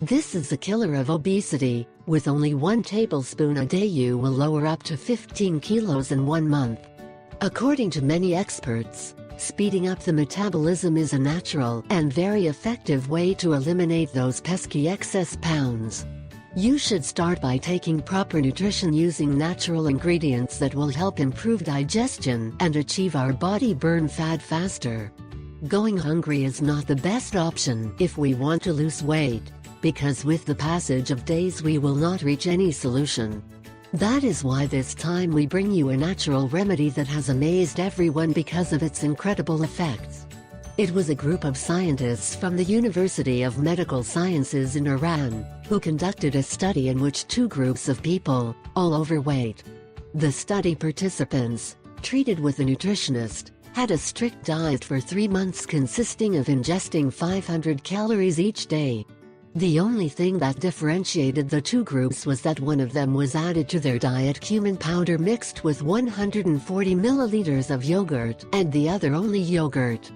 This is the killer of obesity. With only 1 tablespoon a day you will lower up to 15 kilos in 1 month. According to many experts, speeding up the metabolism is a natural and very effective way to eliminate those pesky excess pounds. You should start by taking proper nutrition using natural ingredients that will help improve digestion and achieve our body burn fat faster. Going hungry is not the best option if we want to lose weight, because with the passage of days we will not reach any solution. That is why this time we bring you a natural remedy that has amazed everyone because of its incredible effects. It was a group of scientists from the University of Medical Sciences in Iran, who conducted a study in which 2 groups of people, all overweight. The study participants, treated with a nutritionist, had a strict diet for 3 months consisting of ingesting 500 calories each day. The only thing that differentiated the 2 groups was that one of them was added to their diet cumin powder mixed with 140 milliliters of yogurt and the other only yogurt.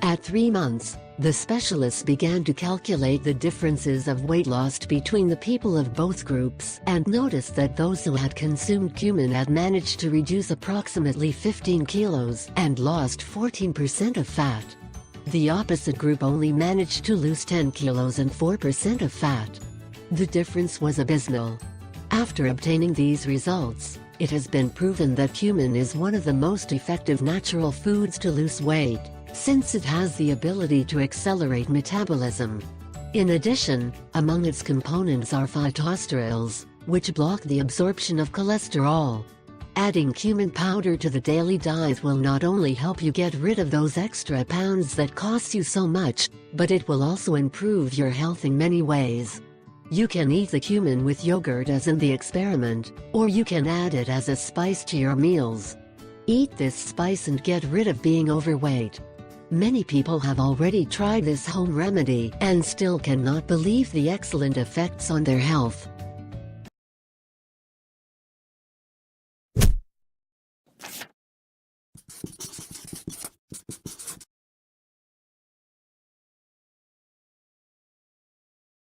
At 3 months, the specialists began to calculate the differences of weight lost between the people of both groups and noticed that those who had consumed cumin had managed to reduce approximately 15 kilos and lost 14% of fat. The opposite group only managed to lose 10 kilos and 4% of fat. The difference was abysmal. After obtaining these results, it has been proven that cumin is one of the most effective natural foods to lose weight, since it has the ability to accelerate metabolism. In addition, among its components are phytosterols, which block the absorption of cholesterol. Adding cumin powder to the daily diet will not only help you get rid of those extra pounds that cost you so much, but it will also improve your health in many ways. You can eat the cumin with yogurt as in the experiment, or you can add it as a spice to your meals. Eat this spice and get rid of being overweight. Many people have already tried this home remedy and still cannot believe the excellent effects on their health.